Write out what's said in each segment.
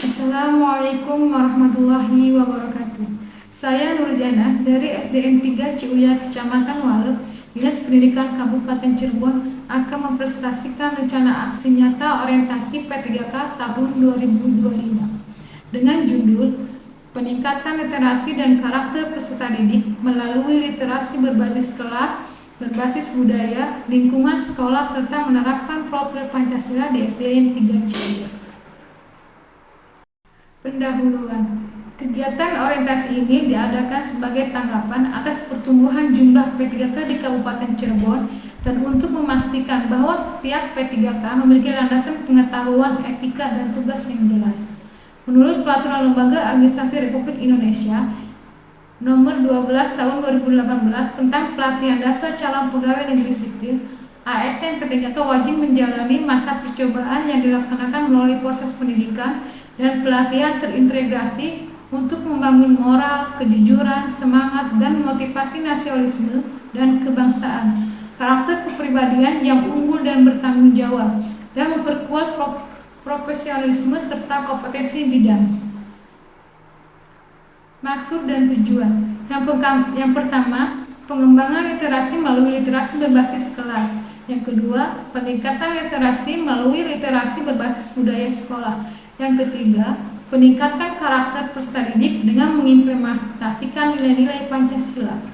Assalamualaikum warahmatullahi wabarakatuh. Saya Nurjana dari SDN 3 Ciuya, Kecamatan Walet, Dinas Pendidikan Kabupaten Cirebon akan mempresentasikan rencana aksi nyata orientasi P3K tahun 2025 dengan judul Peningkatan Literasi dan Karakter Peserta Didik melalui literasi berbasis kelas, berbasis budaya, lingkungan sekolah serta menerapkan profil Pancasila di SDN 3 Ciuya. Pendahuluan. Kegiatan orientasi ini diadakan sebagai tanggapan atas pertumbuhan jumlah P3K di Kabupaten Cirebon dan untuk memastikan bahwa setiap P3K memiliki landasan pengetahuan, etika, dan tugas yang jelas. Menurut Peraturan Lembaga Administrasi Republik Indonesia Nomor 12 Tahun 2018 tentang Pelatihan Dasar Calon Pegawai Negeri Sipil, ASN P3K wajib menjalani masa percobaan yang dilaksanakan melalui proses pendidikan dan pelatihan terintegrasi untuk membangun moral, kejujuran, semangat, dan motivasi nasionalisme dan kebangsaan, karakter kepribadian yang unggul dan bertanggung jawab, dan memperkuat profesionalisme serta kompetensi bidang. Maksud dan tujuan. Yang pertama, pengembangan literasi melalui literasi berbasis kelas. Yang kedua, peningkatan literasi melalui literasi berbasis budaya sekolah. Yang ketiga, peningkatan karakter peserta didik dengan mengimplementasikan nilai-nilai Pancasila.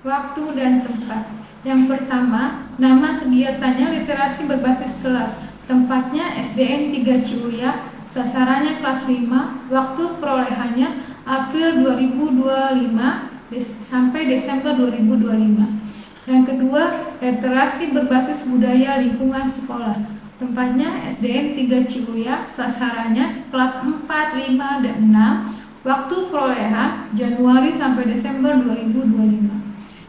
Waktu dan tempat. Yang pertama, nama kegiatannya literasi berbasis kelas. Tempatnya SDN 3 Ciuya, sasarannya kelas 5, waktu perolehannya April 2025 sampai Desember 2025. Yang kedua, literasi berbasis budaya lingkungan sekolah. Tempatnya SDN 3 Ciuya, sasarannya kelas 4, 5, dan 6, waktu perolehan Januari sampai Desember 2025.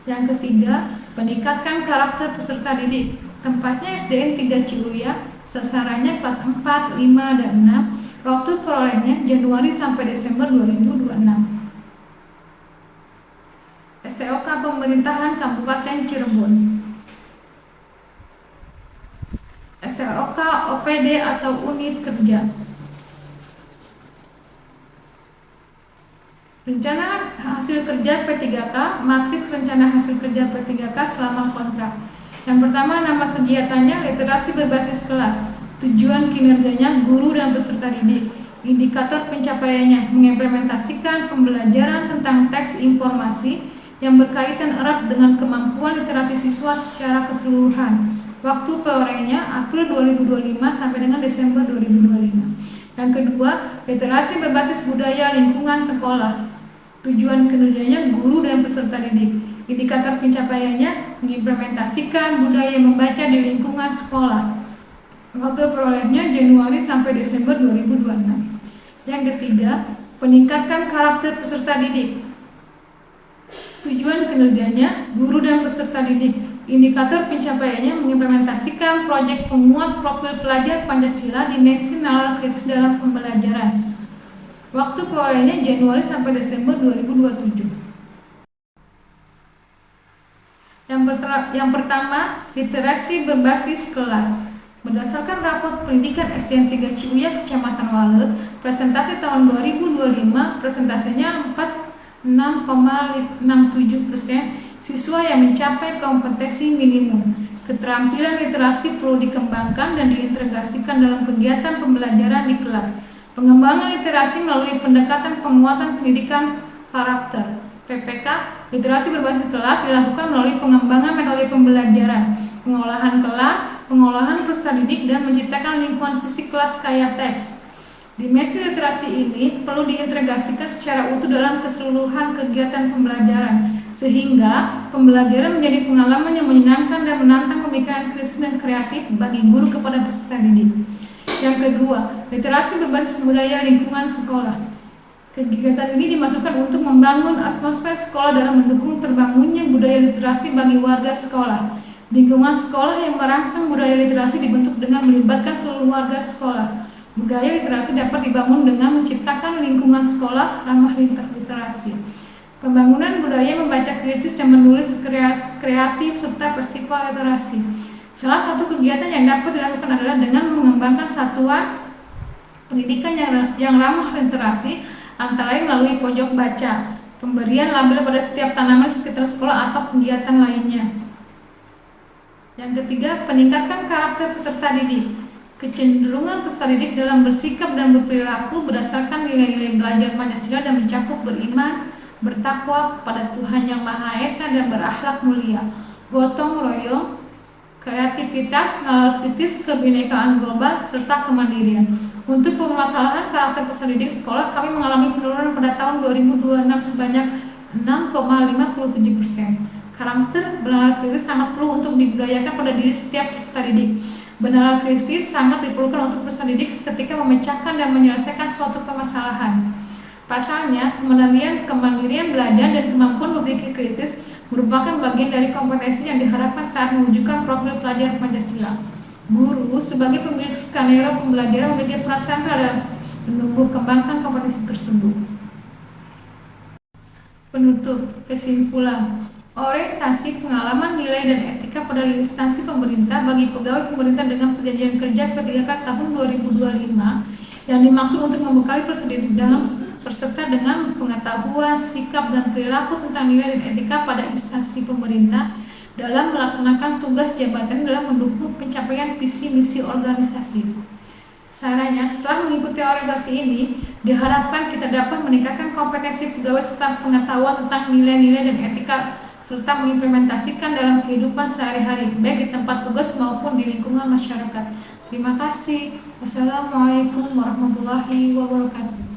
Yang ketiga, peningkatan karakter peserta didik. Tempatnya SDN 3 Ciuya, sasarannya kelas 4, 5, dan 6, waktu perolehnya Januari sampai Desember 2026. STOK Pemerintahan Kabupaten Cirebon. STOK OPD atau unit kerja. Rencana hasil kerja P3K, matriks rencana hasil kerja P3K selama kontrak. Yang pertama, nama kegiatannya literasi berbasis kelas. Tujuan kinerjanya guru dan peserta didik. Indikator pencapaiannya mengimplementasikan pembelajaran tentang teks informasi yang berkaitan erat dengan kemampuan literasi siswa secara keseluruhan. Waktu perolehannya April 2025 sampai dengan Desember 2025. Yang kedua, literasi berbasis budaya lingkungan sekolah. Tujuan kinerjanya guru dan peserta didik. Indikator pencapaiannya mengimplementasikan budaya membaca di lingkungan sekolah. Waktu perolehannya Januari sampai Desember 2026. Yang ketiga, peningkatan karakter peserta didik. Tujuan kinerjanya guru dan peserta didik. Indikator pencapaiannya mengimplementasikan proyek penguat profil pelajar Pancasila dimensi nalar kritis dalam pembelajaran. Waktu perolehannya Januari sampai Desember 2027. Yang pertama, literasi berbasis kelas. Berdasarkan raport pendidikan SDN 3 Ciuya, Kecamatan Walet, presentasi tahun 2025, presentasinya 46,67%. Siswa yang mencapai kompetensi minimum. Keterampilan literasi perlu dikembangkan dan diintegrasikan dalam kegiatan pembelajaran di kelas. Pengembangan literasi melalui pendekatan penguatan pendidikan karakter. PPK, literasi berbasis kelas dilakukan melalui pengembangan metode pembelajaran, pengolahan kelas, pengolahan peserta didik, dan menciptakan lingkungan fisik kelas kaya teks. Dimensi literasi ini perlu diintegrasikan secara utuh dalam keseluruhan kegiatan pembelajaran, sehingga pembelajaran menjadi pengalaman yang menyenangkan dan menantang pemikiran kritis dan kreatif bagi guru kepada peserta didik. Yang kedua, literasi berbasis budaya lingkungan sekolah. Kegiatan ini dimaksudkan untuk membangun atmosfer sekolah dalam mendukung terbangunnya budaya literasi bagi warga sekolah. Lingkungan sekolah yang merangsang budaya literasi dibentuk dengan melibatkan seluruh warga sekolah. Budaya literasi dapat dibangun dengan menciptakan lingkungan sekolah ramah literasi. Pembangunan budaya membaca kritis dan menulis kreatif serta festival literasi. Salah satu kegiatan yang dapat dilakukan adalah dengan mengembangkan satuan Pendidikan yang ramah literasi antara lain melalui pojok baca, pemberian label pada setiap tanaman di sekitar sekolah atau kegiatan lainnya. Yang ketiga, peningkatkan karakter peserta didik. Kecenderungan peserta didik dalam bersikap dan berperilaku berdasarkan nilai-nilai belajar Pancasila dan mencakup beriman, bertakwa kepada Tuhan Yang Maha Esa dan berakhlak mulia, gotong royong, kreativitas, nalar kritis, kebinekaan global, serta kemandirian. Untuk permasalahan karakter peserta didik sekolah, kami mengalami penurunan pada tahun 2026 sebanyak 6,57%. Karakter bernalar kritis sangat perlu untuk dibudayakan pada diri setiap peserta didik. Bernalar kritis sangat diperlukan untuk peserta didik ketika memecahkan dan menyelesaikan suatu permasalahan. Pasalnya, kemandirian belajar dan kemampuan berpikir kritis merupakan bagian dari kompetensi yang diharapkan saat mewujudkan profil pelajar Pancasila. Guru sebagai pemilik skenario pembelajaran memiliki peran sentral dalam menumbuh kembangkan kompetensi tersebut. Penutup, kesimpulan. Orientasi pengalaman, nilai, dan etika pada instansi pemerintah bagi pegawai pemerintah dengan perjanjian kerja P3K tahun 2025 yang dimaksud untuk membekali peserta dengan pengetahuan, sikap, dan perilaku tentang nilai dan etika pada instansi pemerintah dalam melaksanakan tugas jabatan dalam mendukung pencapaian visi misi organisasi. Sarannya, setelah mengikuti orientasi ini, diharapkan kita dapat meningkatkan kompetensi pegawai serta pengetahuan tentang nilai-nilai dan etika serta mengimplementasikan dalam kehidupan sehari-hari, baik di tempat tugas maupun di lingkungan masyarakat. Terima kasih. Wassalamualaikum warahmatullahi wabarakatuh.